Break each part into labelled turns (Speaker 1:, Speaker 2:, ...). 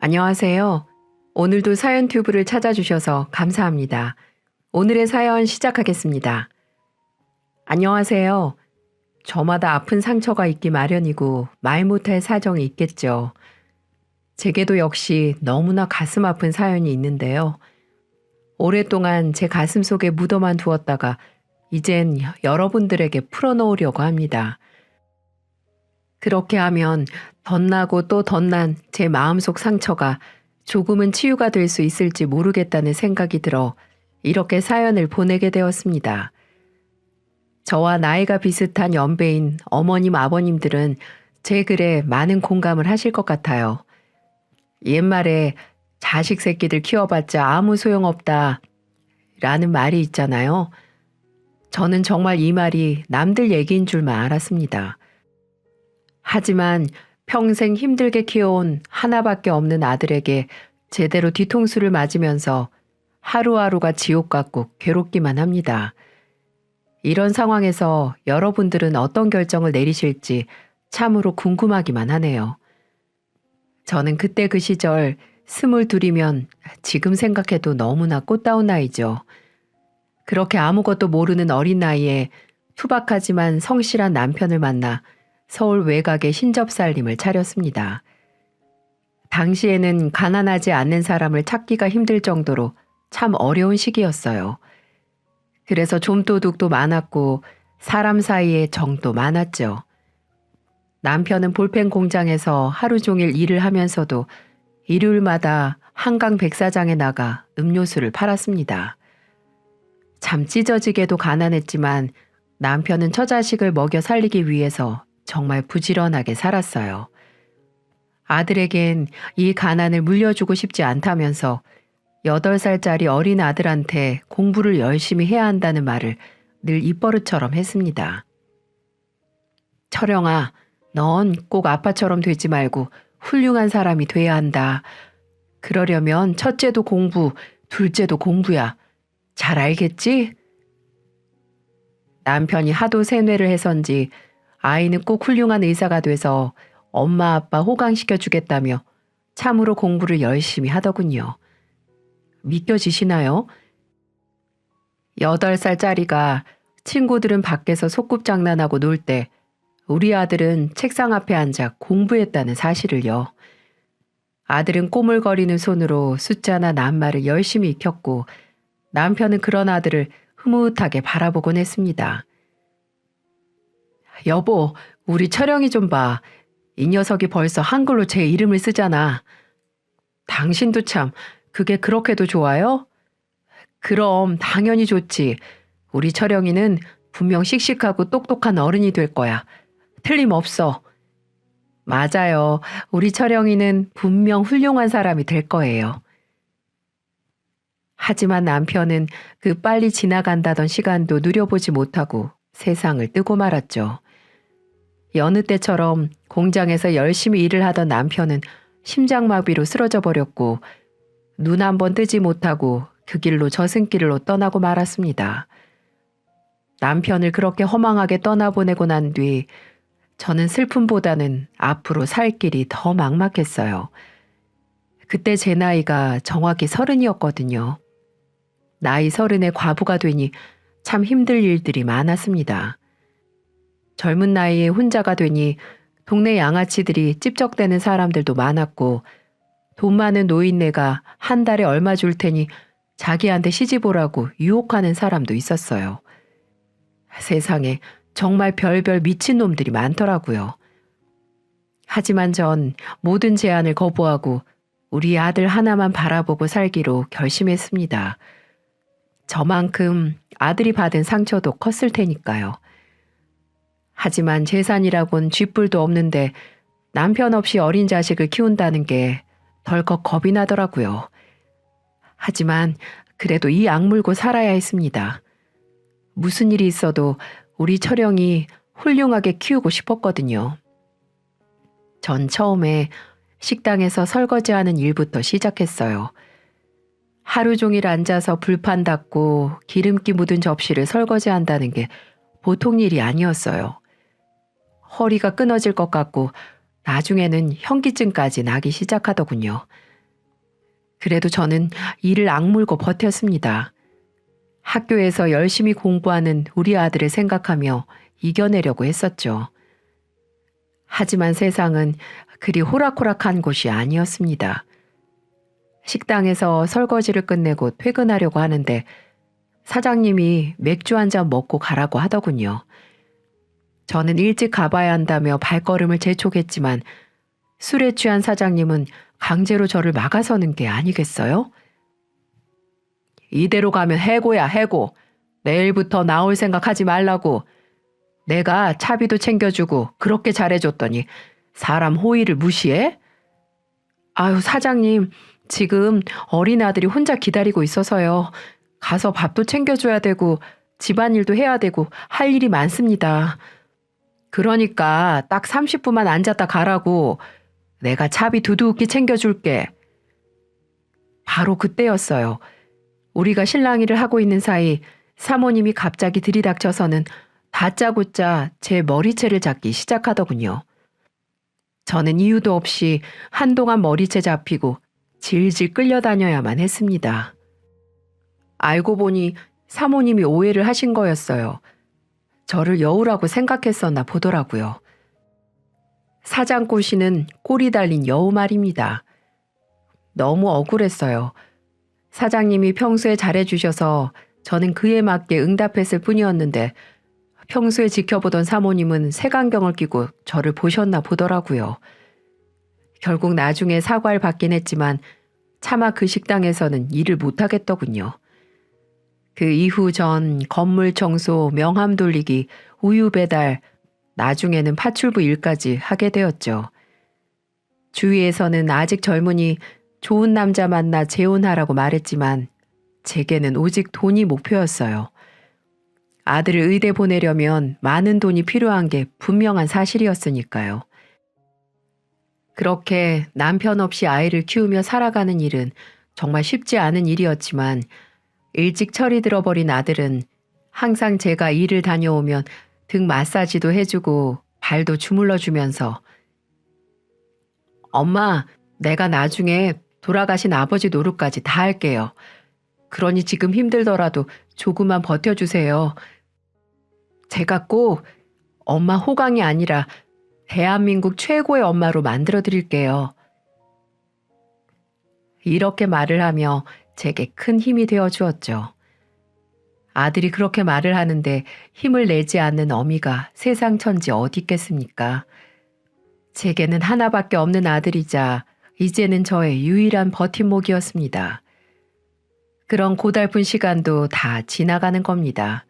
Speaker 1: 안녕하세요. 오늘도 사연 튜브를 찾아주셔서 감사합니다. 오늘의 사연 시작하겠습니다. 안녕하세요. 저마다 아픈 상처가 있기 마련이고 말 못할 사정이 있겠죠. 제게도 역시 너무나 가슴 아픈 사연이 있는데요. 오랫동안 제 가슴 속에 묻어만 두었다가 이젠 여러분들에게 풀어놓으려고 합니다. 그렇게 하면 덧나고 또 덧난 제 마음속 상처가 조금은 치유가 될 수 있을지 모르겠다는 생각이 들어 이렇게 사연을 보내게 되었습니다. 저와 나이가 비슷한 연배인 어머님, 아버님들은 제 글에 많은 공감을 하실 것 같아요. 옛말에 자식 새끼들 키워봤자 아무 소용없다 라는 말이 있잖아요. 저는 정말 이 말이 남들 얘기인 줄만 알았습니다. 하지만 평생 힘들게 키워온 하나밖에 없는 아들에게 제대로 뒤통수를 맞으면서 하루하루가 지옥 같고 괴롭기만 합니다. 이런 상황에서 여러분들은 어떤 결정을 내리실지 참으로 궁금하기만 하네요. 저는 그때 그 시절 22이면 지금 생각해도 너무나 꽃다운 나이죠. 그렇게 아무것도 모르는 어린 나이에 투박하지만 성실한 남편을 만나 서울 외곽에 신접살림을 차렸습니다. 당시에는 가난하지 않는 사람을 찾기가 힘들 정도로 참 어려운 시기였어요. 그래서 좀도둑도 많았고 사람 사이에 정도 많았죠. 남편은 볼펜 공장에서 하루 종일 일을 하면서도 일요일마다 한강 백사장에 나가 음료수를 팔았습니다. 참 찢어지게도 가난했지만 남편은 처자식을 먹여 살리기 위해서 정말 부지런하게 살았어요. 아들에겐 이 가난을 물려주고 싶지 않다면서 8살짜리 어린 아들한테 공부를 열심히 해야 한다는 말을 늘 입버릇처럼 했습니다. 철영아, 넌 꼭 아빠처럼 되지 말고 훌륭한 사람이 돼야 한다. 그러려면 첫째도 공부, 둘째도 공부야. 잘 알겠지? 남편이 하도 세뇌를 해선지 아이는 꼭 훌륭한 의사가 돼서 엄마 아빠 호강시켜주겠다며 참으로 공부를 열심히 하더군요. 믿겨지시나요? 8살짜리가 친구들은 밖에서 소꿉장난하고 놀 때 우리 아들은 책상 앞에 앉아 공부했다는 사실을요. 아들은 꼬물거리는 손으로 숫자나 낱말을 열심히 익혔고 남편은 그런 아들을 흐뭇하게 바라보곤 했습니다. 여보, 우리 철영이 좀 봐. 이 녀석이 벌써 한글로 제 이름을 쓰잖아. 당신도 참, 그게 그렇게도 좋아요? 그럼 당연히 좋지. 우리 철영이는 분명 씩씩하고 똑똑한 어른이 될 거야. 틀림없어. 맞아요. 우리 철영이는 분명 훌륭한 사람이 될 거예요. 하지만 남편은 그 빨리 지나간다던 시간도 누려보지 못하고 세상을 뜨고 말았죠. 여느 때처럼 공장에서 열심히 일을 하던 남편은 심장마비로 쓰러져 버렸고 눈 한 번 뜨지 못하고 그 길로 저승길로 떠나고 말았습니다. 남편을 그렇게 허망하게 떠나보내고 난 뒤 저는 슬픔보다는 앞으로 살 길이 더 막막했어요. 그때 제 나이가 정확히 30이었거든요. 나이 30에 과부가 되니 참 힘들 일들이 많았습니다. 젊은 나이에 혼자가 되니 동네 양아치들이 찝적대는 사람들도 많았고 돈 많은 노인네가 한 달에 얼마 줄 테니 자기한테 시집 오라고 유혹하는 사람도 있었어요. 세상에 정말 별별 미친놈들이 많더라고요. 하지만 전 모든 제안을 거부하고 우리 아들 하나만 바라보고 살기로 결심했습니다. 저만큼 아들이 받은 상처도 컸을 테니까요. 하지만 재산이라곤 쥐뿔도 없는데 남편 없이 어린 자식을 키운다는 게 덜컥 겁이 나더라고요. 하지만 그래도 이 악물고 살아야 했습니다. 무슨 일이 있어도 우리 철영이 훌륭하게 키우고 싶었거든요. 전 처음에 식당에서 설거지하는 일부터 시작했어요. 하루 종일 앉아서 불판 닦고 기름기 묻은 접시를 설거지한다는 게 보통 일이 아니었어요. 허리가 끊어질 것 같고 나중에는 현기증까지 나기 시작하더군요. 그래도 저는 이를 악물고 버텼습니다. 학교에서 열심히 공부하는 우리 아들을 생각하며 이겨내려고 했었죠. 하지만 세상은 그리 호락호락한 곳이 아니었습니다. 식당에서 설거지를 끝내고 퇴근하려고 하는데 사장님이 맥주 한 잔 먹고 가라고 하더군요. 저는 일찍 가봐야 한다며 발걸음을 재촉했지만 술에 취한 사장님은 강제로 저를 막아서는 게 아니겠어요? 이대로 가면 해고야, 해고. 내일부터 나올 생각하지 말라고. 내가 차비도 챙겨주고 그렇게 잘해줬더니 사람 호의를 무시해? 아유, 사장님, 지금 어린 아들이 혼자 기다리고 있어서요. 가서 밥도 챙겨줘야 되고 집안일도 해야 되고 할 일이 많습니다. 그러니까 딱 30분만 앉았다 가라고. 내가 차비 두둑히 챙겨줄게. 바로 그때였어요. 우리가 실랑이를 하고 있는 사이 사모님이 갑자기 들이닥쳐서는 다짜고짜 제 머리채를 잡기 시작하더군요. 저는 이유도 없이 한동안 머리채 잡히고 질질 끌려다녀야만 했습니다. 알고 보니 사모님이 오해를 하신 거였어요. 저를 여우라고 생각했었나 보더라고요. 사장꼬시는 꼬리 달린 여우 말입니다. 너무 억울했어요. 사장님이 평소에 잘해주셔서 저는 그에 맞게 응답했을 뿐이었는데 평소에 지켜보던 사모님은 색안경을 끼고 저를 보셨나 보더라고요. 결국 나중에 사과를 받긴 했지만 차마 그 식당에서는 일을 못하겠더군요. 그 이후 전 건물 청소, 명함 돌리기, 우유 배달, 나중에는 파출부 일까지 하게 되었죠. 주위에서는 아직 젊으니 좋은 남자 만나 재혼하라고 말했지만 제게는 오직 돈이 목표였어요. 아들을 의대 보내려면 많은 돈이 필요한 게 분명한 사실이었으니까요. 그렇게 남편 없이 아이를 키우며 살아가는 일은 정말 쉽지 않은 일이었지만 일찍 철이 들어버린 아들은 항상 제가 일을 다녀오면 등 마사지도 해주고 발도 주물러주면서 엄마, 내가 나중에 돌아가신 아버지 노릇까지 다 할게요. 그러니 지금 힘들더라도 조금만 버텨주세요. 제가 꼭 엄마 호강이 아니라 대한민국 최고의 엄마로 만들어 드릴게요. 이렇게 말을 하며 제게 큰 힘이 되어 주었죠. 아들이 그렇게 말을 하는데 힘을 내지 않는 어미가 세상 천지 어디 있겠습니까? 제게는 하나밖에 없는 아들이자 이제는 저의 유일한 버팀목이었습니다. 그런 고달픈 시간도 다 지나가는 겁니다.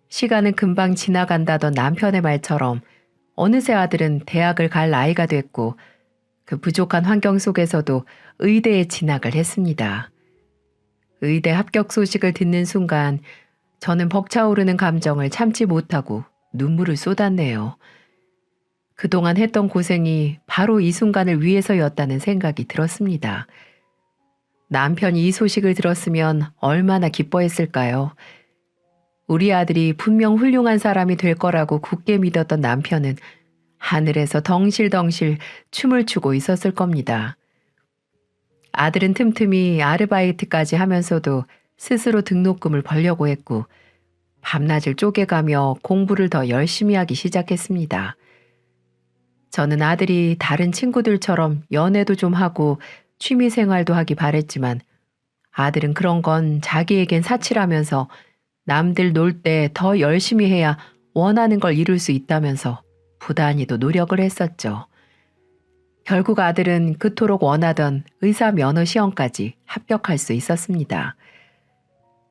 Speaker 1: 시간은 금방 지나간다던 남편의 말처럼 어느새 아들은 대학을 갈 나이가 됐고 그 부족한 환경 속에서도 의대에 진학을 했습니다. 의대 합격 소식을 듣는 순간 저는 벅차오르는 감정을 참지 못하고 눈물을 쏟았네요. 그동안 했던 고생이 바로 이 순간을 위해서였다는 생각이 들었습니다. 남편이 이 소식을 들었으면 얼마나 기뻐했을까요? 우리 아들이 분명 훌륭한 사람이 될 거라고 굳게 믿었던 남편은 하늘에서 덩실덩실 춤을 추고 있었을 겁니다. 아들은 틈틈이 아르바이트까지 하면서도 스스로 등록금을 벌려고 했고 밤낮을 쪼개가며 공부를 더 열심히 하기 시작했습니다. 저는 아들이 다른 친구들처럼 연애도 좀 하고 취미생활도 하기 바랬지만 아들은 그런 건 자기에겐 사치라면서 남들 놀 때 더 열심히 해야 원하는 걸 이룰 수 있다면서 부단히도 노력을 했었죠. 결국 아들은 그토록 원하던 의사 면허 시험까지 합격할 수 있었습니다.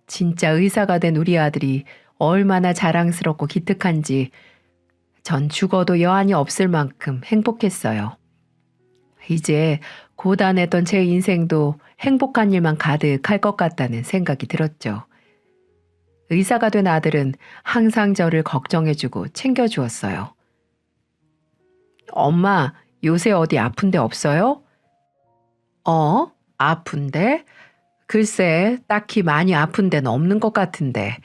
Speaker 1: 진짜 의사가 된 우리 아들이 얼마나 자랑스럽고 기특한지 전 죽어도 여한이 없을 만큼 행복했어요. 이제 고단했던 제 인생도 행복한 일만 가득할 것 같다는 생각이 들었죠. 의사가 된 아들은 항상 저를 걱정해주고 챙겨주었어요. 엄마, 요새 어디 아픈 데 없어요? 아픈데? 글쎄, 딱히 많이 아픈 데는 없는 것 같은데.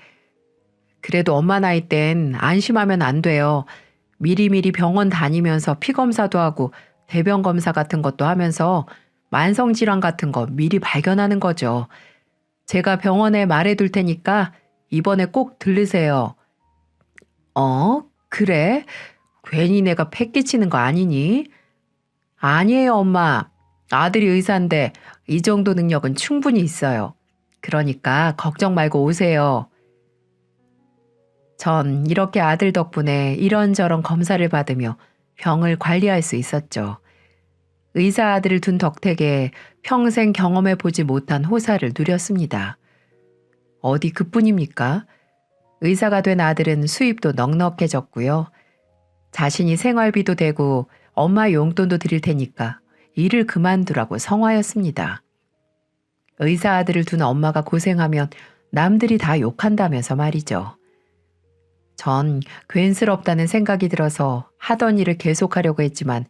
Speaker 1: 그래도 엄마 나이 땐 안심하면 안 돼요. 미리미리 병원 다니면서 피 검사도 하고 대변 검사 같은 것도 하면서 만성질환 같은 거 미리 발견하는 거죠. 제가 병원에 말해둘 테니까 이번에 꼭 들르세요. 그래? 괜히 내가 패 끼치는 거 아니니? 아니에요, 엄마. 아들이 의사인데 이 정도 능력은 충분히 있어요. 그러니까 걱정 말고 오세요. 전 이렇게 아들 덕분에 이런저런 검사를 받으며 병을 관리할 수 있었죠. 의사 아들을 둔 덕택에 평생 경험해 보지 못한 호사를 누렸습니다. 어디 그뿐입니까? 의사가 된 아들은 수입도 넉넉해졌고요. 자신이 생활비도 되고 엄마 용돈도 드릴 테니까 일을 그만두라고 성화였습니다. 의사 아들을 둔 엄마가 고생하면 남들이 다 욕한다면서 말이죠. 전 괜스럽다는 생각이 들어서 하던 일을 계속하려고 했지만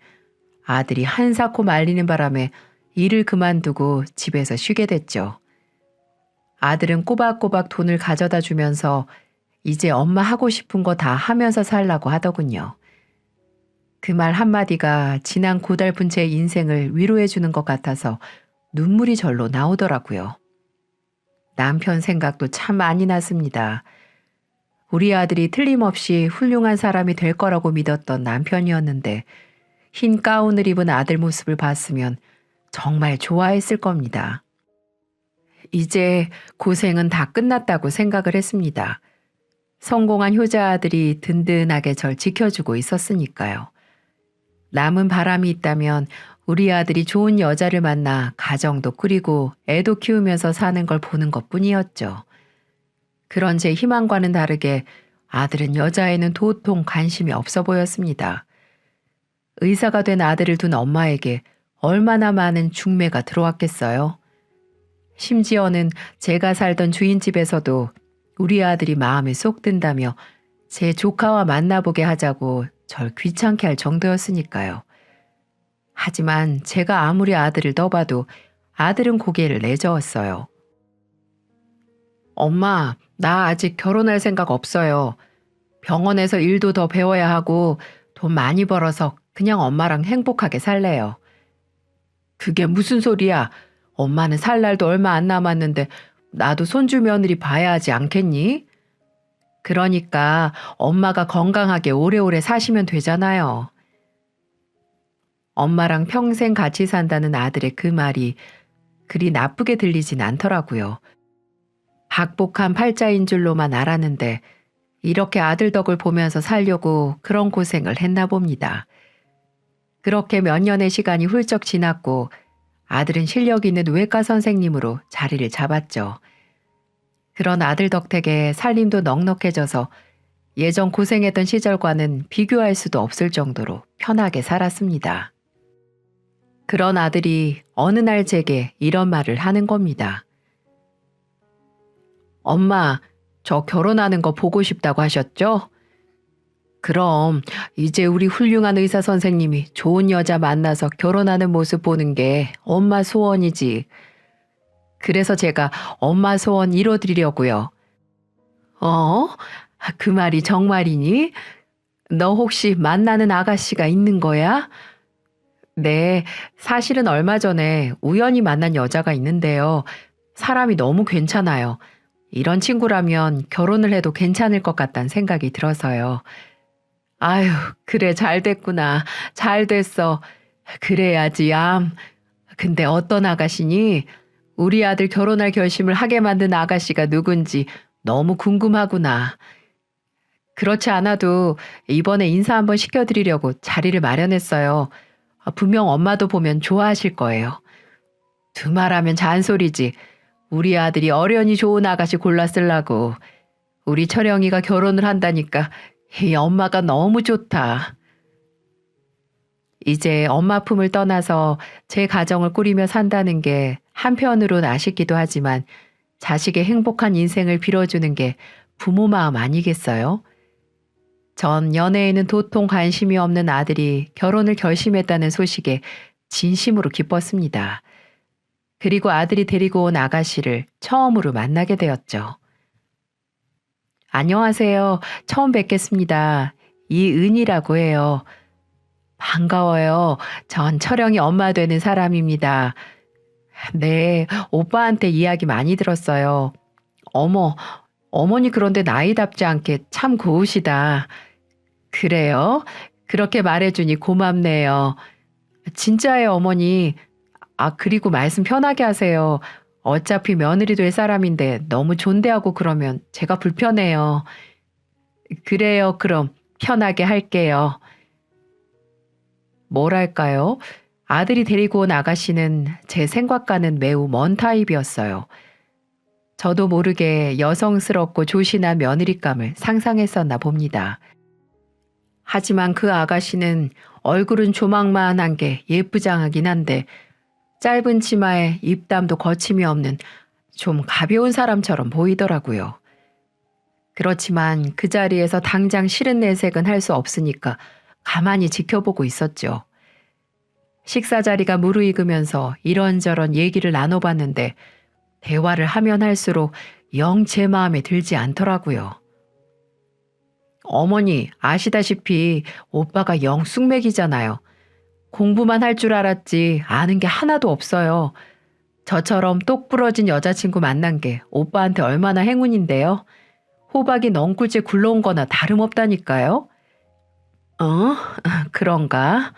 Speaker 1: 아들이 한사코 말리는 바람에 일을 그만두고 집에서 쉬게 됐죠. 아들은 꼬박꼬박 돈을 가져다 주면서 이제 엄마 하고 싶은 거 다 하면서 살라고 하더군요. 그 말 한마디가 지난 고달픈 제 인생을 위로해 주는 것 같아서 눈물이 절로 나오더라고요. 남편 생각도 참 많이 났습니다. 우리 아들이 틀림없이 훌륭한 사람이 될 거라고 믿었던 남편이었는데 흰 가운을 입은 아들 모습을 봤으면 정말 좋아했을 겁니다. 이제 고생은 다 끝났다고 생각을 했습니다. 성공한 효자 아들이 든든하게 절 지켜주고 있었으니까요. 남은 바람이 있다면 우리 아들이 좋은 여자를 만나 가정도 꾸리고 애도 키우면서 사는 걸 보는 것뿐이었죠. 그런 제 희망과는 다르게 아들은 여자에는 도통 관심이 없어 보였습니다. 의사가 된 아들을 둔 엄마에게 얼마나 많은 중매가 들어왔겠어요. 심지어는 제가 살던 주인집에서도 우리 아들이 마음에 쏙 든다며 제 조카와 만나보게 하자고 절 귀찮게 할 정도였으니까요. 하지만 제가 아무리 아들을 떠봐도 아들은 고개를 내저었어요. 엄마, 나 아직 결혼할 생각 없어요. 병원에서 일도 더 배워야 하고 돈 많이 벌어서 그냥 엄마랑 행복하게 살래요. 그게 무슨 소리야? 엄마는 살 날도 얼마 안 남았는데 나도 손주 며느리 봐야 하지 않겠니? 그러니까 엄마가 건강하게 오래오래 사시면 되잖아요. 엄마랑 평생 같이 산다는 아들의 그 말이 그리 나쁘게 들리진 않더라고요. 박복한 팔자인 줄로만 알았는데 이렇게 아들 덕을 보면서 살려고 그런 고생을 했나 봅니다. 그렇게 몇 년의 시간이 훌쩍 지났고 아들은 실력 있는 외과 선생님으로 자리를 잡았죠. 그런 아들 덕택에 살림도 넉넉해져서 예전 고생했던 시절과는 비교할 수도 없을 정도로 편하게 살았습니다. 그런 아들이 어느 날 제게 이런 말을 하는 겁니다. 엄마, 저 결혼하는 거 보고 싶다고 하셨죠? 그럼 이제 우리 훌륭한 의사 선생님이 좋은 여자 만나서 결혼하는 모습 보는 게 엄마 소원이지. 그래서 제가 엄마 소원 이뤄드리려고요. 그 말이 정말이니? 너 혹시 만나는 아가씨가 있는 거야? 네, 사실은 얼마 전에 우연히 만난 여자가 있는데요. 사람이 너무 괜찮아요. 이런 친구라면 결혼을 해도 괜찮을 것 같다는 생각이 들어서요. 아유, 그래, 잘 됐구나. 잘 됐어. 그래야지, 얌. 근데 어떤 아가씨니? 우리 아들 결혼할 결심을 하게 만든 아가씨가 누군지 너무 궁금하구나. 그렇지 않아도 이번에 인사 한번 시켜드리려고 자리를 마련했어요. 분명 엄마도 보면 좋아하실 거예요. 두말하면 잔소리지. 우리 아들이 어련히 좋은 아가씨 골라 쓰려고. 우리 철영이가 결혼을 한다니까 이 엄마가 너무 좋다. 이제 엄마 품을 떠나서 제 가정을 꾸리며 산다는 게 한편으론 아쉽기도 하지만 자식의 행복한 인생을 빌어주는 게 부모 마음 아니겠어요? 전 연애에는 도통 관심이 없는 아들이 결혼을 결심했다는 소식에 진심으로 기뻤습니다. 그리고 아들이 데리고 온 아가씨를 처음으로 만나게 되었죠. 안녕하세요. 처음 뵙겠습니다. 이은이라고 해요. 반가워요. 전 철영이 엄마 되는 사람입니다. 네, 오빠한테 이야기 많이 들었어요. 어머, 어머니 그런데 나이답지 않게 참 고우시다. 그래요? 그렇게 말해주니 고맙네요. 진짜예요, 어머니. 아, 그리고 말씀 편하게 하세요. 어차피 며느리 될 사람인데 너무 존대하고 그러면 제가 불편해요. 그래요, 그럼 편하게 할게요. 뭐랄까요? 아들이 데리고 온 아가씨는 제 생각과는 매우 먼 타입이었어요. 저도 모르게 여성스럽고 조신한 며느리감을 상상했었나 봅니다. 하지만 그 아가씨는 얼굴은 조망만한 게 예쁘장하긴 한데 짧은 치마에 입담도 거침이 없는 좀 가벼운 사람처럼 보이더라고요. 그렇지만 그 자리에서 당장 싫은 내색은 할 수 없으니까 가만히 지켜보고 있었죠. 식사 자리가 무르익으면서 이런저런 얘기를 나눠봤는데 대화를 하면 할수록 영 제 마음에 들지 않더라고요. 어머니, 아시다시피 오빠가 영 쑥맥이잖아요. 공부만 할 줄 알았지 아는 게 하나도 없어요. 저처럼 똑 부러진 여자친구 만난 게 오빠한테 얼마나 행운인데요. 호박이 넝쿨째 굴러온 거나 다름없다니까요. 어? 그런가?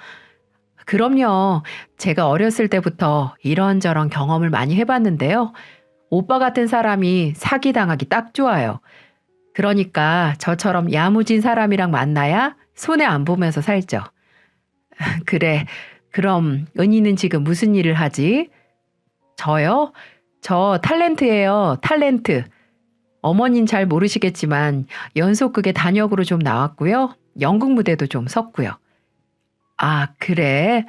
Speaker 1: 그럼요. 제가 어렸을 때부터 이런저런 경험을 많이 해봤는데요. 오빠 같은 사람이 사기당하기 딱 좋아요. 그러니까 저처럼 야무진 사람이랑 만나야 손해 안 보면서 살죠. 그래, 그럼 은희는 지금 무슨 일을 하지? 저요? 저 탤런트예요, 탤런트. 어머닌 잘 모르시겠지만 연속극에 단역으로 좀 나왔고요. 연극 무대도 좀 섰고요. 아, 그래?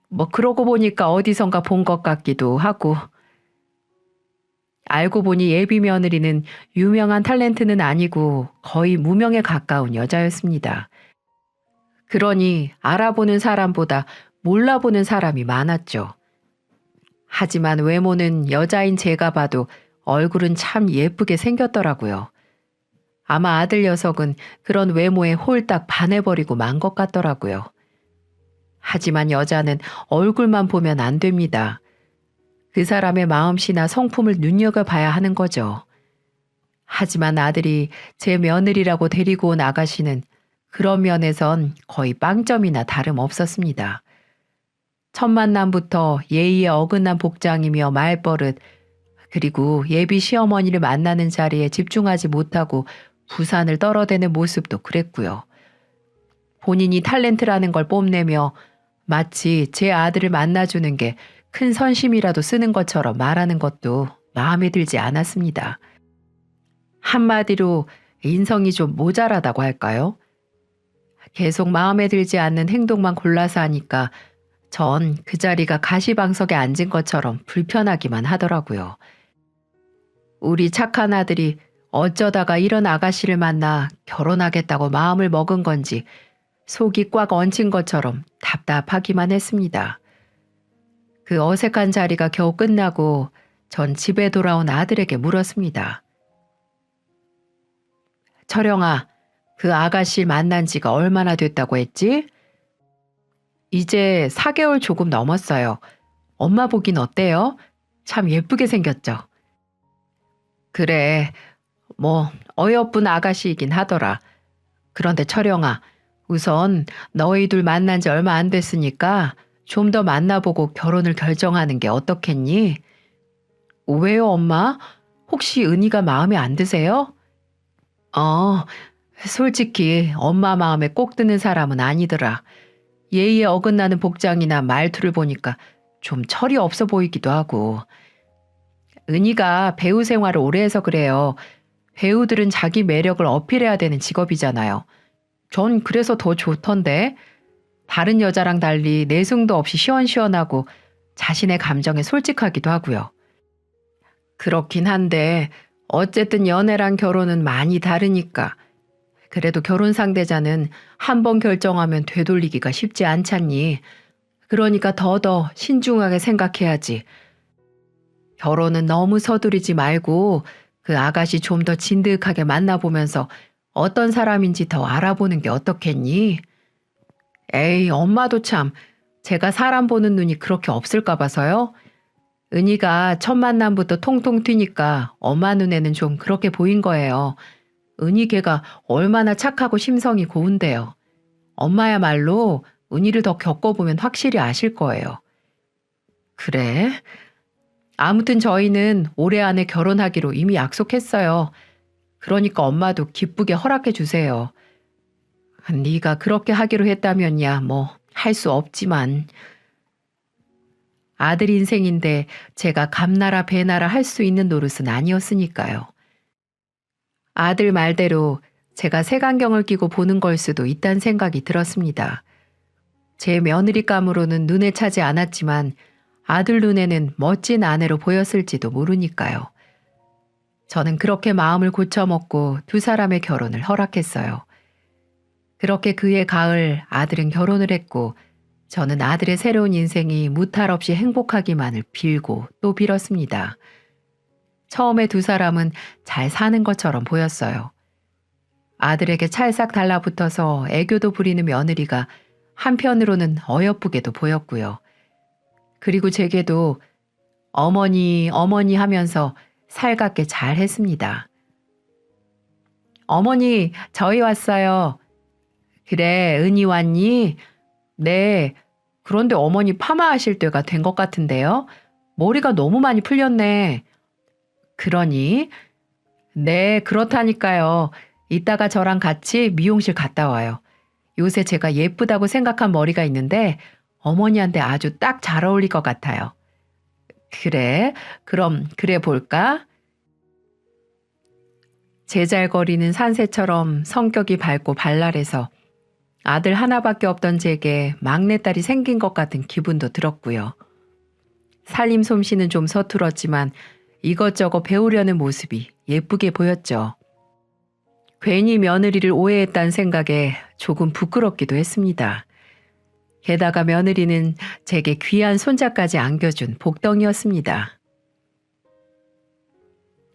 Speaker 1: 뭐 그러고 보니까 어디선가 본 것 같기도 하고. 알고 보니 예비 며느리는 유명한 탤런트는 아니고 거의 무명에 가까운 여자였습니다. 그러니 알아보는 사람보다 몰라보는 사람이 많았죠. 하지만 외모는 여자인 제가 봐도 얼굴은 참 예쁘게 생겼더라고요. 아마 아들 녀석은 그런 외모에 홀딱 반해버리고 만 것 같더라고요. 하지만 여자는 얼굴만 보면 안 됩니다. 그 사람의 마음씨나 성품을 눈여겨봐야 하는 거죠. 하지만 아들이 제 며느리라고 데리고 온 아가씨는 그런 면에선 거의 빵점이나 다름없었습니다. 첫 만남부터 예의에 어긋난 복장이며 말버릇, 그리고 예비 시어머니를 만나는 자리에 집중하지 못하고 부산을 떨어대는 모습도 그랬고요. 본인이 탤런트라는 걸 뽐내며 마치 제 아들을 만나주는 게 큰 선심이라도 쓰는 것처럼 말하는 것도 마음에 들지 않았습니다. 한마디로 인성이 좀 모자라다고 할까요? 계속 마음에 들지 않는 행동만 골라서 하니까 전 그 자리가 가시방석에 앉은 것처럼 불편하기만 하더라고요. 우리 착한 아들이 어쩌다가 이런 아가씨를 만나 결혼하겠다고 마음을 먹은 건지 속이 꽉 얹힌 것처럼 답답하기만 했습니다. 그 어색한 자리가 겨우 끝나고 전 집에 돌아온 아들에게 물었습니다. 철영아, 그 아가씨 만난 지가 얼마나 됐다고 했지? 이제 4개월 조금 넘었어요. 엄마 보긴 어때요? 참 예쁘게 생겼죠? 그래, 뭐 어여쁜 아가씨이긴 하더라. 그런데 철영아, 우선 너희 둘 만난 지 얼마 안 됐으니까 좀 더 만나보고 결혼을 결정하는 게 어떻겠니? 왜요, 엄마? 혹시 은희가 마음에 안 드세요? 솔직히 엄마 마음에 꼭 드는 사람은 아니더라. 예의에 어긋나는 복장이나 말투를 보니까 좀 철이 없어 보이기도 하고. 은희가 배우 생활을 오래 해서 그래요. 배우들은 자기 매력을 어필해야 되는 직업이잖아요. 전 그래서 더 좋던데. 다른 여자랑 달리 내숭도 없이 시원시원하고 자신의 감정에 솔직하기도 하고요. 그렇긴 한데 어쨌든 연애랑 결혼은 많이 다르니까. 그래도 결혼 상대자는 한 번 결정하면 되돌리기가 쉽지 않잖니. 그러니까 더더 신중하게 생각해야지. 결혼은 너무 서두르지 말고 그 아가씨 좀 더 진득하게 만나보면서 어떤 사람인지 더 알아보는 게 어떻겠니? 에이, 엄마도 참. 제가 사람 보는 눈이 그렇게 없을까 봐서요. 은희가 첫 만남부터 통통 튀니까 엄마 눈에는 좀 그렇게 보인 거예요. 은희 걔가 얼마나 착하고 심성이 고운데요. 엄마야말로 은희를 더 겪어보면 확실히 아실 거예요. 그래? 아무튼 저희는 올해 안에 결혼하기로 이미 약속했어요. 그러니까 엄마도 기쁘게 허락해 주세요. 네가 그렇게 하기로 했다면야 뭐 할 수 없지만 아들 인생인데 제가 감나라 배나라 할 수 있는 노릇은 아니었으니까요. 아들 말대로 제가 색안경을 끼고 보는 걸 수도 있다는 생각이 들었습니다. 제 며느리감으로는 눈에 차지 않았지만 아들 눈에는 멋진 아내로 보였을지도 모르니까요. 저는 그렇게 마음을 고쳐먹고 두 사람의 결혼을 허락했어요. 그렇게 그해 가을 아들은 결혼을 했고 저는 아들의 새로운 인생이 무탈 없이 행복하기만을 빌고 또 빌었습니다. 처음에 두 사람은 잘 사는 것처럼 보였어요. 아들에게 찰싹 달라붙어서 애교도 부리는 며느리가 한편으로는 어여쁘게도 보였고요. 그리고 제게도 어머니, 어머니 하면서 살갑게 잘 했습니다. 어머니, 저희 왔어요. 그래, 은희 왔니? 네. 그런데 어머니 파마하실 때가 된 것 같은데요. 머리가 너무 많이 풀렸네. 그러니? 네, 그렇다니까요. 이따가 저랑 같이 미용실 갔다 와요. 요새 제가 예쁘다고 생각한 머리가 있는데 어머니한테 아주 딱 잘 어울릴 것 같아요. 그래? 그럼 그래 볼까? 제잘거리는 산새처럼 성격이 밝고 발랄해서 아들 하나밖에 없던 제게 막내딸이 생긴 것 같은 기분도 들었고요. 살림 솜씨는 좀 서툴었지만 이것저것 배우려는 모습이 예쁘게 보였죠. 괜히 며느리를 오해했다는 생각에 조금 부끄럽기도 했습니다. 게다가 며느리는 제게 귀한 손자까지 안겨준 복덩이였습니다.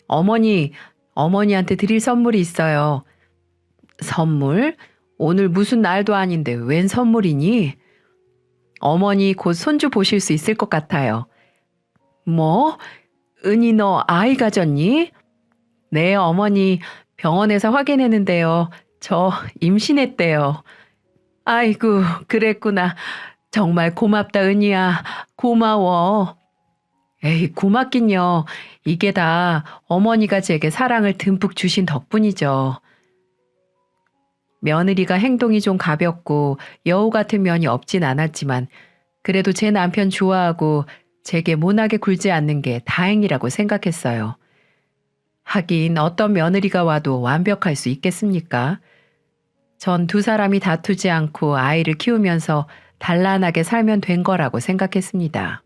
Speaker 1: 어머니, 어머니한테 드릴 선물이 있어요. 선물? 오늘 무슨 날도 아닌데 웬 선물이니? 어머니 곧 손주 보실 수 있을 것 같아요. 뭐? 은희 너 아이 가졌니? 네, 어머니 병원에서 확인했는데요. 저 임신했대요. 아이고, 그랬구나. 정말 고맙다, 은희야. 고마워. 에이, 고맙긴요. 이게 다 어머니가 제게 사랑을 듬뿍 주신 덕분이죠. 며느리가 행동이 좀 가볍고 여우 같은 면이 없진 않았지만 그래도 제 남편 좋아하고 제게 모나게 굴지 않는 게 다행이라고 생각했어요. 하긴 어떤 며느리가 와도 완벽할 수 있겠습니까? 전 두 사람이 다투지 않고 아이를 키우면서 단란하게 살면 된 거라고 생각했습니다.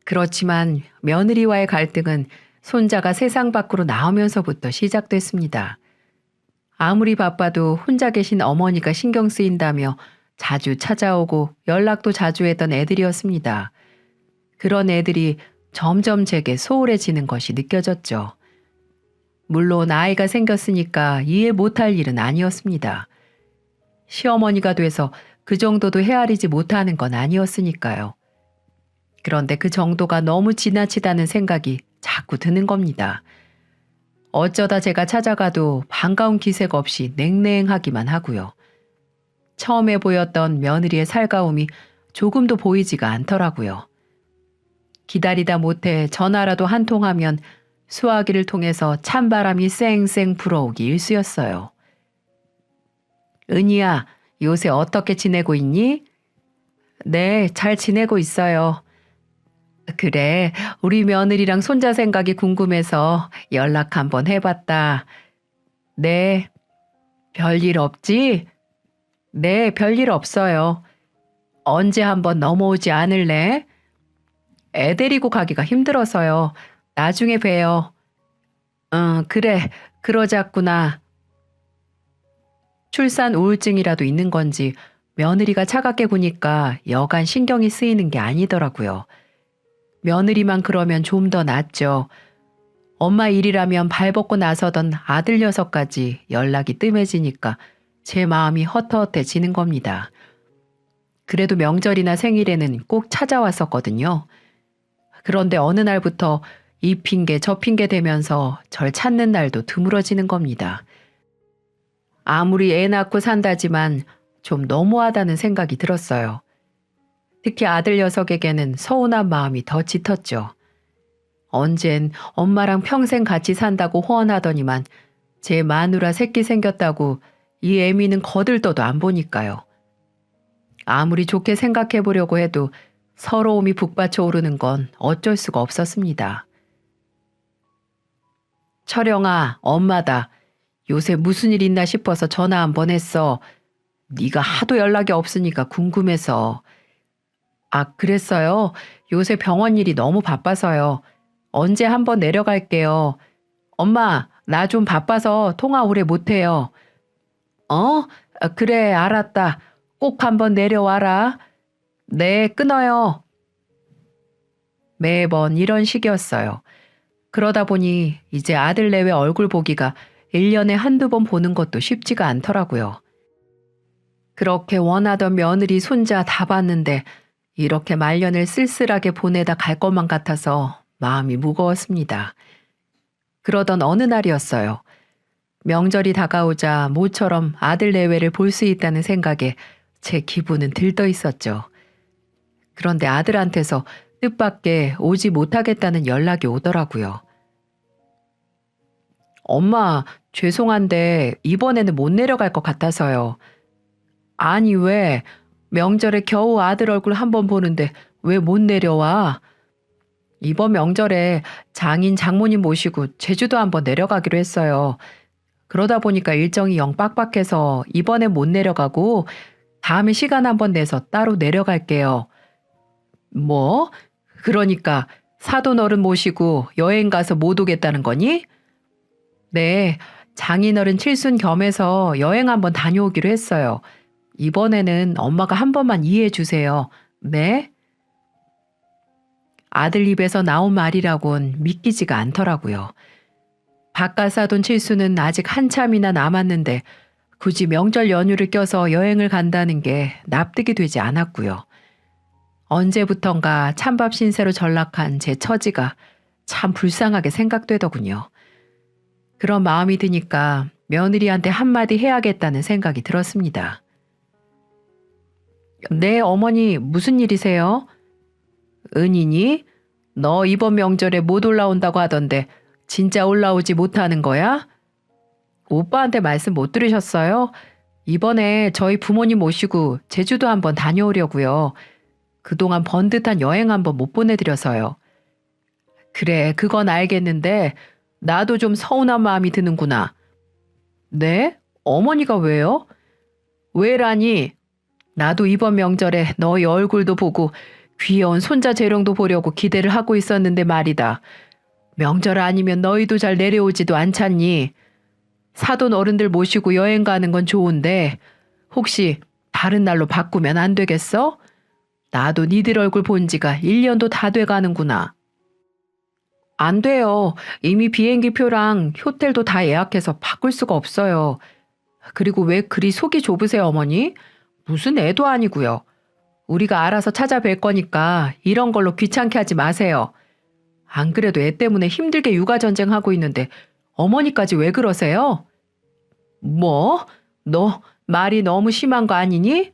Speaker 1: 그렇지만 며느리와의 갈등은 손자가 세상 밖으로 나오면서부터 시작됐습니다. 아무리 바빠도 혼자 계신 어머니가 신경 쓰인다며 자주 찾아오고 연락도 자주 했던 애들이었습니다. 그런 애들이 점점 제게 소홀해지는 것이 느껴졌죠. 물론 아이가 생겼으니까 이해 못할 일은 아니었습니다. 시어머니가 돼서 그 정도도 헤아리지 못하는 건 아니었으니까요. 그런데 그 정도가 너무 지나치다는 생각이 자꾸 드는 겁니다. 어쩌다 제가 찾아가도 반가운 기색 없이 냉랭하기만 하고요. 처음에 보였던 며느리의 살가움이 조금도 보이지가 않더라고요. 기다리다 못해 전화라도 한 통하면 수화기를 통해서 찬바람이 쌩쌩 불어오기 일쑤였어요. 은희야, 요새 어떻게 지내고 있니? 네, 잘 지내고 있어요. 그래, 우리 며느리랑 손자 생각이 궁금해서 연락 한번 해봤다. 네, 별일 없지? 네, 별일 없어요. 언제 한번 넘어오지 않을래? 애 데리고 가기가 힘들어서요. 나중에 봬요. 그래, 그러자꾸나. 출산 우울증이라도 있는 건지 며느리가 차갑게 구니까 여간 신경이 쓰이는 게 아니더라고요. 며느리만 그러면 좀 더 낫죠. 엄마 일이라면 발벗고 나서던 아들 녀석까지 연락이 뜸해지니까 제 마음이 헛헛해지는 겁니다. 그래도 명절이나 생일에는 꼭 찾아왔었거든요. 그런데 어느 날부터 이 핑계 저 핑계 대면서 절 찾는 날도 드물어지는 겁니다. 아무리 애 낳고 산다지만 좀 너무하다는 생각이 들었어요. 특히 아들 녀석에게는 서운한 마음이 더 짙었죠. 언젠 엄마랑 평생 같이 산다고 호언하더니만 제 마누라 새끼 생겼다고 이 애미는 거들떠도 안 보니까요. 아무리 좋게 생각해 보려고 해도 서러움이 북받쳐 오르는 건 어쩔 수가 없었습니다. 철영아, 엄마다. 요새 무슨 일 있나 싶어서 전화 한번 했어. 네가 하도 연락이 없으니까 궁금해서. 아, 그랬어요? 요새 병원 일이 너무 바빠서요. 언제 한번 내려갈게요. 엄마, 나 좀 바빠서 통화 오래 못해요. 어? 아, 그래, 알았다. 꼭 한번 내려와라. 네, 끊어요. 매번 이런 식이었어요. 그러다 보니 이제 아들 내외 얼굴 보기가 1년에 한두 번 보는 것도 쉽지가 않더라고요. 그렇게 원하던 며느리 손자 다 봤는데 이렇게 말년을 쓸쓸하게 보내다 갈 것만 같아서 마음이 무거웠습니다. 그러던 어느 날이었어요. 명절이 다가오자 모처럼 아들 내외를 볼 수 있다는 생각에 제 기분은 들떠 있었죠. 그런데 아들한테서 뜻밖의 오지 못하겠다는 연락이 오더라고요. 엄마, 죄송한데 이번에는 못 내려갈 것 같아서요. 아니 왜? 명절에 겨우 아들 얼굴 한번 보는데 왜 못 내려와? 이번 명절에 장인 장모님 모시고 제주도 한번 내려가기로 했어요. 그러다 보니까 일정이 영 빡빡해서 이번에 못 내려가고 다음에 시간 한번 내서 따로 내려갈게요. 뭐? 그러니까 사돈 어른 모시고 여행 가서 못 오겠다는 거니? 네, 장인어른 칠순 겸해서 여행 한번 다녀오기로 했어요. 이번에는 엄마가 한 번만 이해해 주세요. 네? 아들 입에서 나온 말이라곤 믿기지가 않더라고요. 바깥사돈 칠수는 아직 한참이나 남았는데 굳이 명절 연휴를 껴서 여행을 간다는 게 납득이 되지 않았고요. 언제부턴가 찬밥 신세로 전락한 제 처지가 참 불쌍하게 생각되더군요. 그런 마음이 드니까 며느리한테 한마디 해야겠다는 생각이 들었습니다. 네, 어머니 무슨 일이세요? 은인이? 너 이번 명절에 못 올라온다고 하던데 진짜 올라오지 못하는 거야? 오빠한테 말씀 못 들으셨어요? 이번에 저희 부모님 모시고 제주도 한번 다녀오려고요. 그동안 번듯한 여행 한번 못 보내드려서요. 그래, 그건 알겠는데 나도 좀 서운한 마음이 드는구나. 네? 어머니가 왜요? 왜라니? 나도 이번 명절에 너희 얼굴도 보고 귀여운 손자 재롱도 보려고 기대를 하고 있었는데 말이다. 명절 아니면 너희도 잘 내려오지도 않잖니. 사돈 어른들 모시고 여행 가는 건 좋은데 혹시 다른 날로 바꾸면 안 되겠어? 나도 니들 얼굴 본 지가 1년도 다 돼가는구나. 안 돼요. 이미 비행기 표랑 호텔도 다 예약해서 바꿀 수가 없어요. 그리고 왜 그리 속이 좁으세요, 어머니? 무슨 애도 아니고요. 우리가 알아서 찾아뵐 거니까 이런 걸로 귀찮게 하지 마세요. 안 그래도 애 때문에 힘들게 육아전쟁하고 있는데 어머니까지 왜 그러세요? 뭐? 너 말이 너무 심한 거 아니니?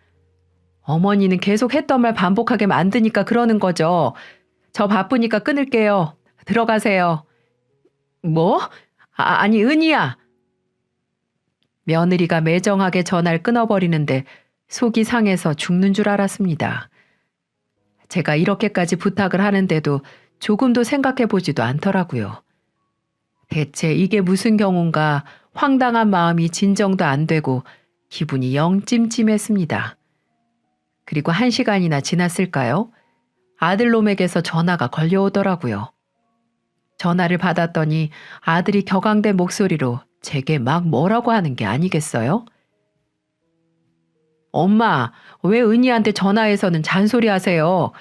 Speaker 1: 어머니는 계속 했던 말 반복하게 만드니까 그러는 거죠. 저 바쁘니까 끊을게요. 들어가세요. 뭐? 아니 은희야. 며느리가 매정하게 전화를 끊어버리는데 속이 상해서 죽는 줄 알았습니다. 제가 이렇게까지 부탁을 하는데도 조금도 생각해보지도 않더라고요. 대체 이게 무슨 경우인가 황당한 마음이 진정도 안 되고 기분이 영 찜찜했습니다. 그리고 1시간이나 지났을까요? 아들놈에게서 전화가 걸려오더라고요. 전화를 받았더니 아들이 격앙된 목소리로 제게 막 뭐라고 하는 게 아니겠어요? 엄마, 왜 은희한테 전화해서는 잔소리 하세요?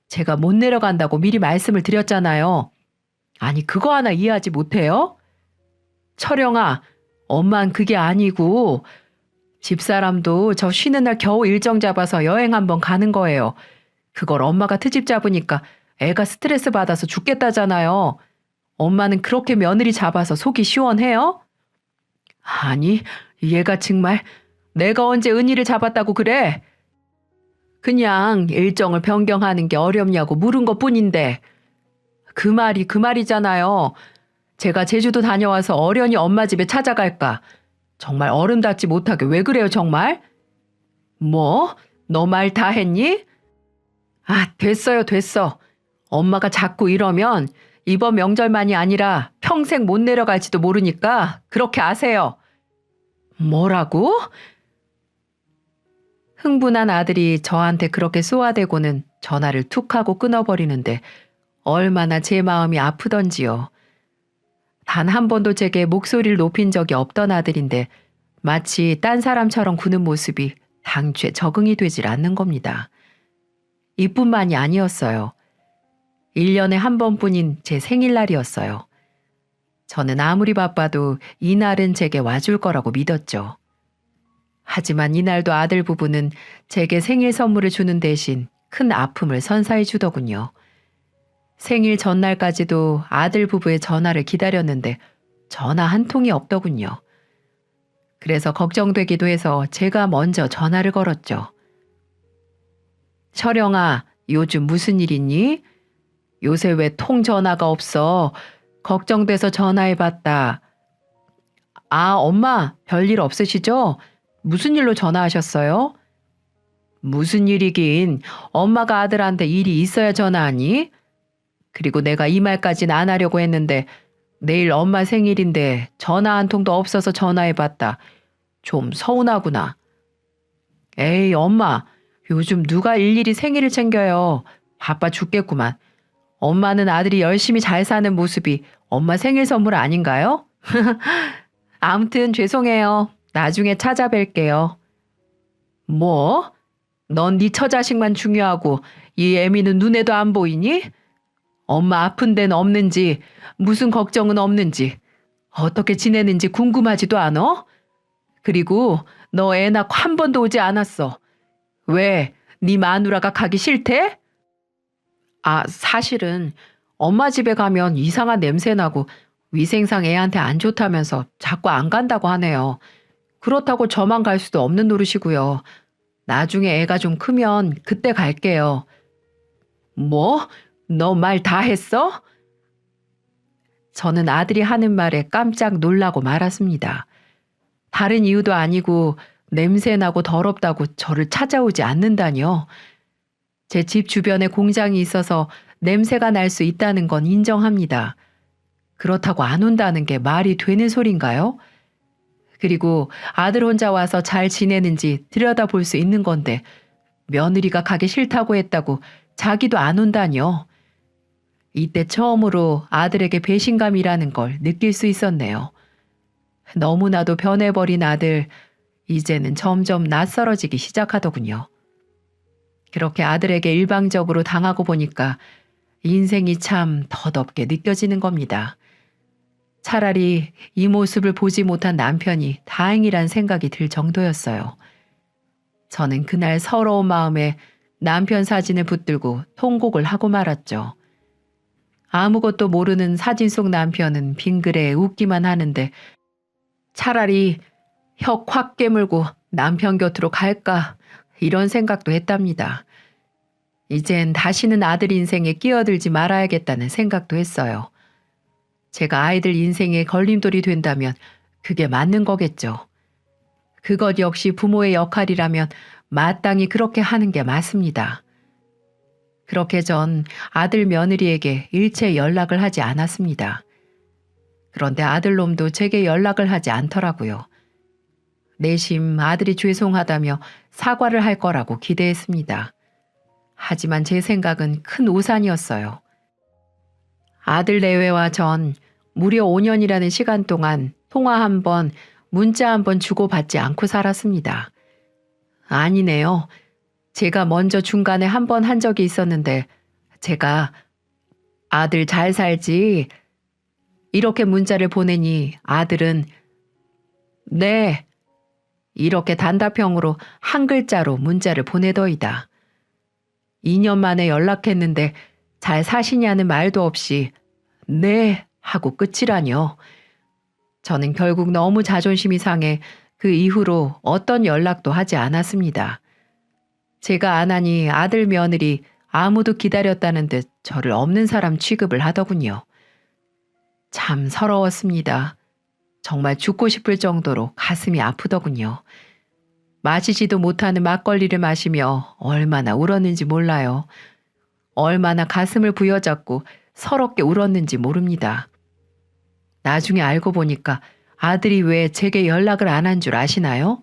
Speaker 1: 제가 못 내려간다고 미리 말씀을 드렸잖아요. 아니, 그거 하나 이해하지 못해요? 철영아, 엄만 그게 아니고 집사람도 저 쉬는 날 겨우 일정 잡아서 여행 한번 가는 거예요. 그걸 엄마가 트집 잡으니까 애가 스트레스 받아서 죽겠다잖아요. 엄마는 그렇게 며느리 잡아서 속이 시원해요? 아니, 얘가 정말 내가 언제 은희를 잡았다고 그래? 그냥 일정을 변경하는 게 어렵냐고 물은 것뿐인데. 그 말이 그 말이잖아요. 제가 제주도 다녀와서 어련히 엄마 집에 찾아갈까. 정말 어른답지 못하게 왜 그래요 정말? 뭐? 너 말 다 했니? 아, 됐어요 됐어. 엄마가 자꾸 이러면 이번 명절만이 아니라 평생 못 내려갈지도 모르니까 그렇게 아세요. 뭐라고? 흥분한 아들이 저한테 그렇게 쏘아대고는 전화를 툭 하고 끊어버리는데 얼마나 제 마음이 아프던지요. 단 한 번도 제게 목소리를 높인 적이 없던 아들인데 마치 딴 사람처럼 구는 모습이 당최 적응이 되질 않는 겁니다. 이뿐만이 아니었어요. 1년에 한 번뿐인 제 생일날이었어요. 저는 아무리 바빠도 이날은 제게 와줄 거라고 믿었죠. 하지만 이날도 아들 부부는 제게 생일 선물을 주는 대신 큰 아픔을 선사해 주더군요. 생일 전날까지도 아들 부부의 전화를 기다렸는데 전화 한 통이 없더군요. 그래서 걱정되기도 해서 제가 먼저 전화를 걸었죠. 철영아, 요즘 무슨 일 있니? 요새 왜 통 전화가 없어? 걱정돼서 전화해봤다. 아, 엄마, 별일 없으시죠? 무슨 일로 전화하셨어요? 무슨 일이긴, 엄마가 아들한테 일이 있어야 전화하니? 그리고 내가 이 말까진 안 하려고 했는데 내일 엄마 생일인데 전화 한 통도 없어서 전화해봤다. 좀 서운하구나. 에이, 엄마, 요즘 누가 일일이 생일을 챙겨요. 바빠 죽겠구만. 엄마는 아들이 열심히 잘 사는 모습이 엄마 생일 선물 아닌가요? 아무튼 죄송해요. 나중에 찾아뵐게요. 뭐? 넌 네 처자식만 중요하고 이 애미는 눈에도 안 보이니? 엄마 아픈 데는 없는지 무슨 걱정은 없는지 어떻게 지내는지 궁금하지도 않아? 그리고 너 애 낳고 한 번도 오지 않았어. 왜? 네 마누라가 가기 싫대? 아, 사실은 엄마 집에 가면 이상한 냄새 나고 위생상 애한테 안 좋다면서 자꾸 안 간다고 하네요. 그렇다고 저만 갈 수도 없는 노릇이고요. 나중에 애가 좀 크면 그때 갈게요. 뭐? 너 말 다 했어? 저는 아들이 하는 말에 깜짝 놀라고 말았습니다. 다른 이유도 아니고 냄새나고 더럽다고 저를 찾아오지 않는다니요. 제 집 주변에 공장이 있어서 냄새가 날 수 있다는 건 인정합니다. 그렇다고 안 온다는 게 말이 되는 소린가요? 그리고 아들 혼자 와서 잘 지내는지 들여다볼 수 있는 건데 며느리가 가기 싫다고 했다고 자기도 안 온다니요. 이때 처음으로 아들에게 배신감이라는 걸 느낄 수 있었네요. 너무나도 변해버린 아들, 이제는 점점 낯설어지기 시작하더군요. 그렇게 아들에게 일방적으로 당하고 보니까 인생이 참 덧없게 느껴지는 겁니다. 차라리 이 모습을 보지 못한 남편이 다행이란 생각이 들 정도였어요. 저는 그날 서러운 마음에 남편 사진을 붙들고 통곡을 하고 말았죠. 아무것도 모르는 사진 속 남편은 빙그레 웃기만 하는데 차라리 혀 확 깨물고 남편 곁으로 갈까 이런 생각도 했답니다. 이젠 다시는 아들 인생에 끼어들지 말아야겠다는 생각도 했어요. 제가 아이들 인생에 걸림돌이 된다면 그게 맞는 거겠죠. 그것 역시 부모의 역할이라면 마땅히 그렇게 하는 게 맞습니다. 그렇게 전 아들 며느리에게 일체 연락을 하지 않았습니다. 그런데 아들놈도 제게 연락을 하지 않더라고요. 내심 아들이 죄송하다며 사과를 할 거라고 기대했습니다. 하지만 제 생각은 큰 오산이었어요. 아들 내외와 전 무려 5년이라는 시간 동안 통화 한 번, 문자 한 번 주고받지 않고 살았습니다. 아니네요. 제가 먼저 중간에 한 번 한 적이 있었는데 제가 아들 잘 살지? 이렇게 문자를 보내니 아들은 네. 이렇게 단답형으로 한 글자로 문자를 보내더이다. 2년 만에 연락했는데 잘 사시냐는 말도 없이 네 하고 끝이라뇨. 저는 결국 너무 자존심이 상해 그 이후로 어떤 연락도 하지 않았습니다. 제가 안 하니 아들 며느리 아무도 기다렸다는 듯 저를 없는 사람 취급을 하더군요. 참 서러웠습니다. 정말 죽고 싶을 정도로 가슴이 아프더군요. 마시지도 못하는 막걸리를 마시며 얼마나 울었는지 몰라요. 얼마나 가슴을 부여잡고 서럽게 울었는지 모릅니다. 나중에 알고 보니까 아들이 왜 제게 연락을 안 한 줄 아시나요?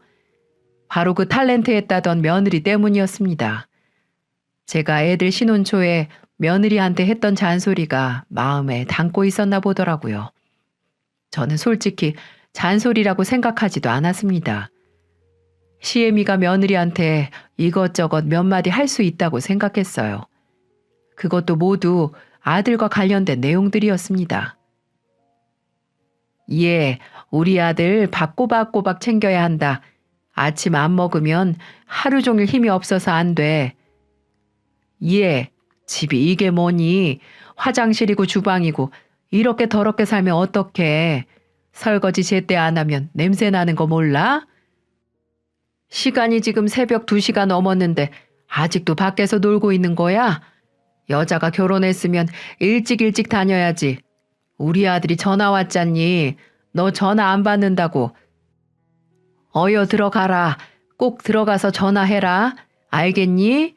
Speaker 1: 바로 그 탤런트했다던 며느리 때문이었습니다. 제가 애들 신혼 초에 며느리한테 했던 잔소리가 마음에 담고 있었나 보더라고요. 저는 솔직히 잔소리라고 생각하지도 않았습니다. 시애미가 며느리한테 이것저것 몇 마디 할 수 있다고 생각했어요. 그것도 모두 아들과 관련된 내용들이었습니다. 예, 우리 아들 밥 꼬박꼬박 챙겨야 한다. 아침 안 먹으면 하루 종일 힘이 없어서 안 돼. 예, 집이 이게 뭐니? 화장실이고 주방이고 이렇게 더럽게 살면 어떡해. 설거지 제때 안 하면 냄새 나는 거 몰라? 시간이 지금 새벽 2시가 넘었는데 아직도 밖에서 놀고 있는 거야? 여자가 결혼했으면 일찍 다녀야지. 우리 아들이 전화 왔잖니. 너 전화 안 받는다고. 어여 들어가라. 꼭 들어가서 전화해라. 알겠니?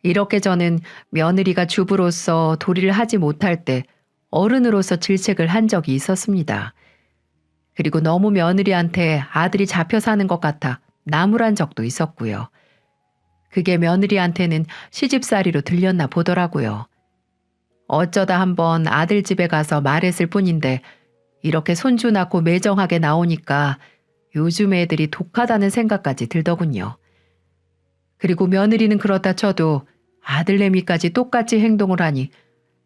Speaker 1: 이렇게 저는 며느리가 주부로서 도리를 하지 못할 때 어른으로서 질책을 한 적이 있었습니다. 그리고 너무 며느리한테 아들이 잡혀 사는 것 같아 나무란 적도 있었고요. 그게 며느리한테는 시집살이로 들렸나 보더라고요. 어쩌다 한번 아들 집에 가서 말했을 뿐인데 이렇게 손주 낳고 매정하게 나오니까 요즘 애들이 독하다는 생각까지 들더군요. 그리고 며느리는 그렇다 쳐도 아들내미까지 똑같이 행동을 하니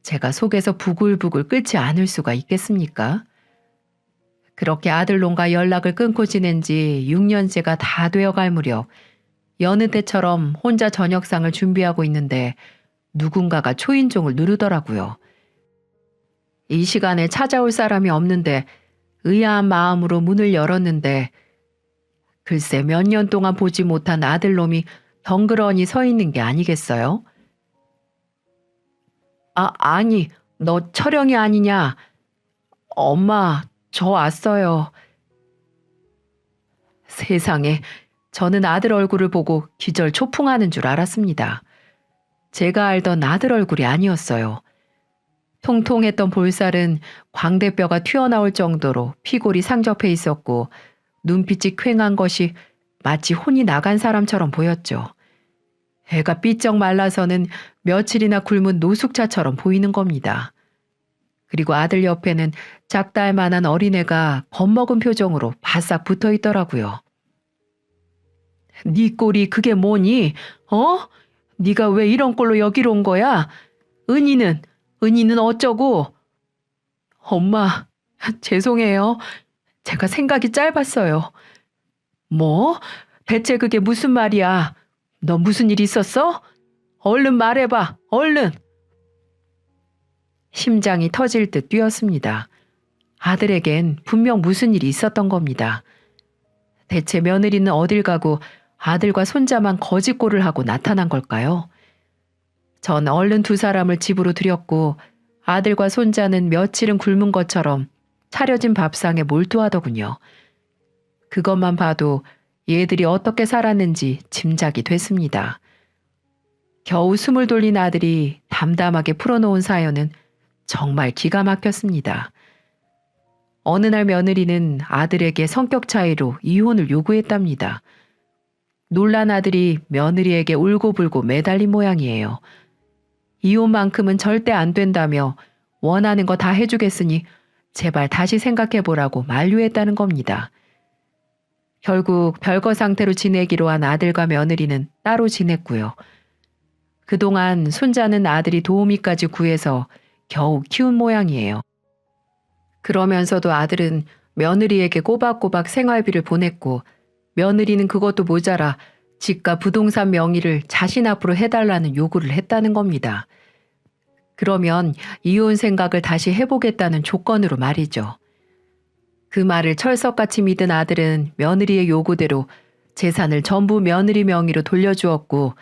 Speaker 1: 제가 속에서 부글부글 끓지 않을 수가 있겠습니까? 그렇게 아들놈과 연락을 끊고 지낸 지 6년째가 다 되어갈 무렵 여느 때처럼 혼자 저녁상을 준비하고 있는데 누군가가 초인종을 누르더라고요. 이 시간에 찾아올 사람이 없는데 의아한 마음으로 문을 열었는데 글쎄 몇 년 동안 보지 못한 아들놈이 덩그러니 서 있는 게 아니겠어요? 아니, 너 철영이 아니냐? 엄마, 저 왔어요. 세상에, 저는 아들 얼굴을 보고 기절 초풍하는 줄 알았습니다. 제가 알던 아들 얼굴이 아니었어요. 통통했던 볼살은 광대뼈가 튀어나올 정도로 피골이 상접해 있었고 눈빛이 퀭한 것이 마치 혼이 나간 사람처럼 보였죠. 애가 삐쩍 말라서는 며칠이나 굶은 노숙자처럼 보이는 겁니다. 그리고 아들 옆에는 작달 만한 어린애가 겁먹은 표정으로 바싹 붙어 있더라고요. 네 꼴이 그게 뭐니? 네가 왜 이런 꼴로 여기로 온 거야? 은희는 어쩌고? 엄마, 죄송해요. 제가 생각이 짧았어요. 뭐? 대체 그게 무슨 말이야? 너 무슨 일 있었어? 얼른 말해봐, 얼른. 심장이 터질 듯 뛰었습니다. 아들에겐 분명 무슨 일이 있었던 겁니다. 대체 며느리는 어딜 가고 아들과 손자만 거짓골을 하고 나타난 걸까요? 전 얼른 두 사람을 집으로 들였고 아들과 손자는 며칠은 굶은 것처럼 차려진 밥상에 몰두하더군요. 그것만 봐도 얘들이 어떻게 살았는지 짐작이 됐습니다. 겨우 숨을 돌린 아들이 담담하게 풀어놓은 사연은 정말 기가 막혔습니다. 어느 날 며느리는 아들에게 성격 차이로 이혼을 요구했답니다. 놀란 아들이 며느리에게 울고불고 매달린 모양이에요. 이혼만큼은 절대 안 된다며 원하는 거 다 해주겠으니 제발 다시 생각해보라고 만류했다는 겁니다. 결국 별거 상태로 지내기로 한 아들과 며느리는 따로 지냈고요. 그동안 손자는 아들이 도우미까지 구해서 겨우 키운 모양이에요. 그러면서도 아들은 며느리에게 꼬박꼬박 생활비를 보냈고 며느리는 그것도 모자라 집과 부동산 명의를 자신 앞으로 해달라는 요구를 했다는 겁니다. 그러면 이혼 생각을 다시 해보겠다는 조건으로 말이죠. 그 말을 철석같이 믿은 아들은 며느리의 요구대로 재산을 전부 며느리 명의로 돌려주었고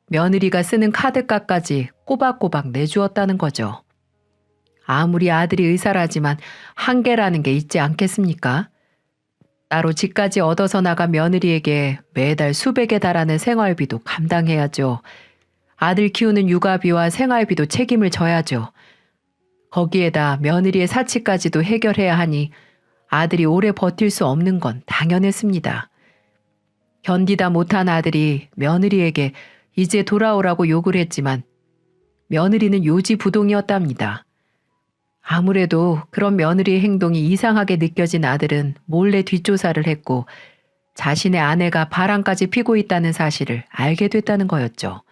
Speaker 1: 며느리가 쓰는 카드값까지 꼬박꼬박 내주었다는 거죠. 아무리 아들이 의사라지만 한계라는 게 있지 않겠습니까? 따로 집까지 얻어서 나간 며느리에게 매달 수백에 달하는 생활비도 감당해야죠. 아들 키우는 육아비와 생활비도 책임을 져야죠. 거기에다 며느리의 사치까지도 해결해야 하니 아들이 오래 버틸 수 없는 건 당연했습니다. 견디다 못한 아들이 며느리에게 이제 돌아오라고 요구를 했지만 며느리는 요지부동이었답니다. 아무래도 그런 며느리의 행동이 이상하게 느껴진 아들은 몰래 뒷조사를 했고 자신의 아내가 바람까지 피고 있다는 사실을 알게 됐다는 거였죠.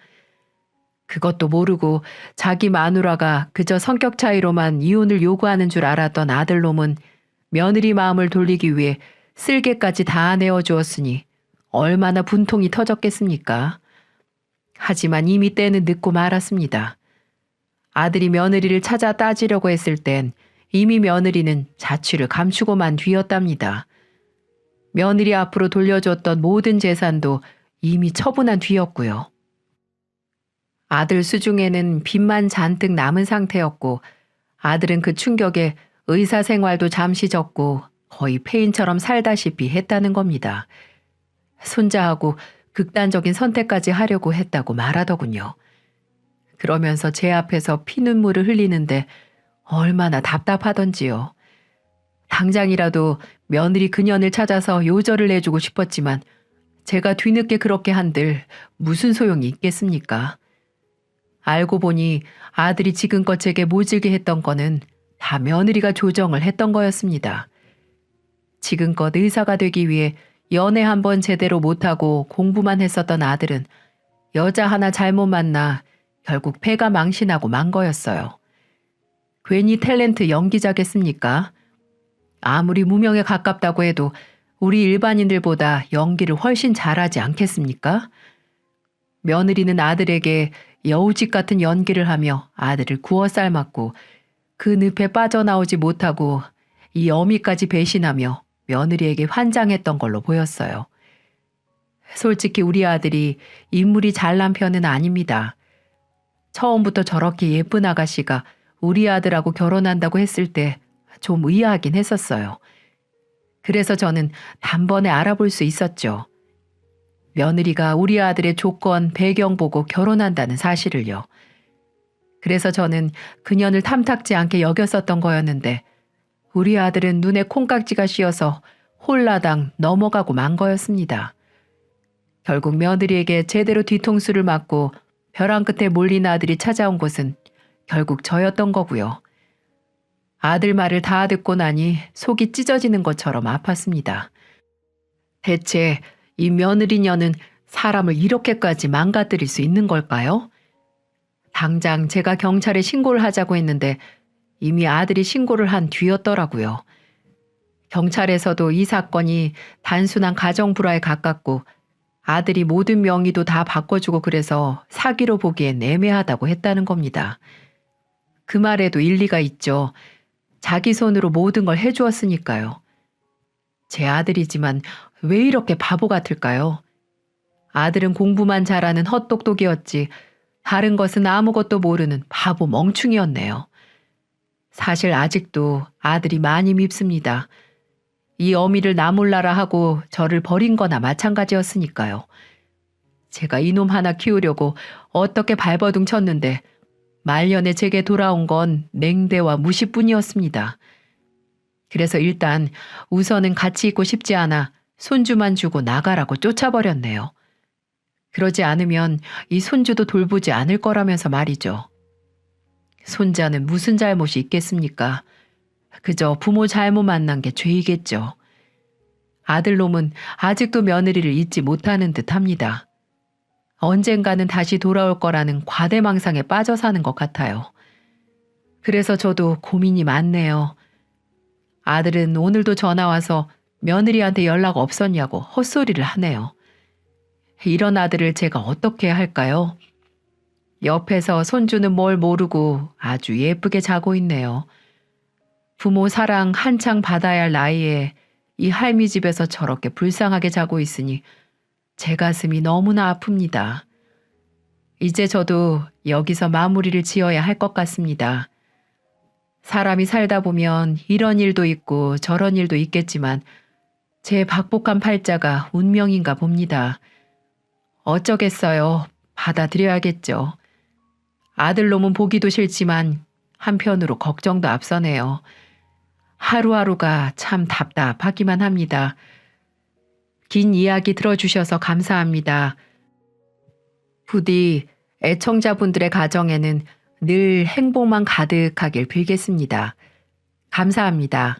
Speaker 1: 그것도 모르고 자기 마누라가 그저 성격 차이로만 이혼을 요구하는 줄 알았던 아들놈은 며느리 마음을 돌리기 위해 쓸개까지 다 내어주었으니 얼마나 분통이 터졌겠습니까? 하지만 이미 때는 늦고 말았습니다. 아들이 며느리를 찾아 따지려고 했을 땐 이미 며느리는 자취를 감추고 만 뒤였답니다. 며느리 앞으로 돌려줬던 모든 재산도 이미 처분한 뒤였고요. 아들 수중에는 빚만 잔뜩 남은 상태였고 아들은 그 충격에 의사 생활도 잠시 접고 거의 폐인처럼 살다시피 했다는 겁니다. 손자하고 극단적인 선택까지 하려고 했다고 말하더군요. 그러면서 제 앞에서 피눈물을 흘리는데 얼마나 답답하던지요. 당장이라도 며느리 그년을 찾아서 요절을 내주고 싶었지만 제가 뒤늦게 그렇게 한들 무슨 소용이 있겠습니까? 알고 보니 아들이 지금껏 제게 모질게 했던 거는 다 며느리가 조정을 했던 거였습니다. 지금껏 의사가 되기 위해 연애 한번 제대로 못하고 공부만 했었던 아들은 여자 하나 잘못 만나 결국 패가 망신하고 만 거였어요. 괜히 탤런트 연기자겠습니까? 아무리 무명에 가깝다고 해도 우리 일반인들보다 연기를 훨씬 잘하지 않겠습니까? 며느리는 아들에게 여우짓 같은 연기를 하며 아들을 구워 삶았고 그 늪에 빠져나오지 못하고 이 어미까지 배신하며 며느리에게 환장했던 걸로 보였어요. 솔직히 우리 아들이 인물이 잘난 편은 아닙니다. 처음부터 저렇게 예쁜 아가씨가 우리 아들하고 결혼한다고 했을 때 좀 의아하긴 했었어요. 그래서 저는 단번에 알아볼 수 있었죠. 며느리가 우리 아들의 조건, 배경 보고 결혼한다는 사실을요. 그래서 저는 그년을 탐탁지 않게 여겼었던 거였는데 우리 아들은 눈에 콩깍지가 씌어서 홀라당 넘어가고 만 거였습니다. 결국 며느리에게 제대로 뒤통수를 맞고 벼랑 끝에 몰린 아들이 찾아온 곳은 결국 저였던 거고요. 아들 말을 다 듣고 나니 속이 찢어지는 것처럼 아팠습니다. 대체 이 며느리녀는 사람을 이렇게까지 망가뜨릴 수 있는 걸까요? 당장 제가 경찰에 신고를 하자고 했는데 이미 아들이 신고를 한 뒤였더라고요. 경찰에서도 이 사건이 단순한 가정불화에 가깝고 아들이 모든 명의도 다 바꿔주고 그래서 사기로 보기엔 애매하다고 했다는 겁니다. 그 말에도 일리가 있죠. 자기 손으로 모든 걸 해주었으니까요. 제 아들이지만 왜 이렇게 바보 같을까요? 아들은 공부만 잘하는 헛똑똑이었지 다른 것은 아무것도 모르는 바보 멍충이었네요. 사실 아직도 아들이 많이 밉습니다. 이 어미를 나 몰라라 하고 저를 버린 거나 마찬가지였으니까요. 제가 이놈 하나 키우려고 어떻게 발버둥 쳤는데 말년에 제게 돌아온 건 냉대와 무시뿐이었습니다. 그래서 일단 우선은 같이 있고 싶지 않아 손주만 주고 나가라고 쫓아버렸네요. 그러지 않으면 이 손주도 돌보지 않을 거라면서 말이죠. 손자는 무슨 잘못이 있겠습니까? 그저 부모 잘못 만난 게 죄이겠죠. 아들놈은 아직도 며느리를 잊지 못하는 듯합니다. 언젠가는 다시 돌아올 거라는 과대망상에 빠져 사는 것 같아요. 그래서 저도 고민이 많네요. 아들은 오늘도 전화 와서 며느리한테 연락 없었냐고 헛소리를 하네요. 이런 아들을 제가 어떻게 할까요? 옆에서 손주는 뭘 모르고 아주 예쁘게 자고 있네요. 부모 사랑 한창 받아야 할 나이에 이 할미 집에서 저렇게 불쌍하게 자고 있으니 제 가슴이 너무나 아픕니다. 이제 저도 여기서 마무리를 지어야 할 것 같습니다. 사람이 살다 보면 이런 일도 있고 저런 일도 있겠지만 제 박복한 팔자가 운명인가 봅니다. 어쩌겠어요. 받아들여야겠죠. 아들놈은 보기도 싫지만 한편으로 걱정도 앞서네요. 하루하루가 참 답답하기만 합니다. 긴 이야기 들어주셔서 감사합니다. 부디 애청자분들의 가정에는 늘 행복만 가득하길 빌겠습니다. 감사합니다.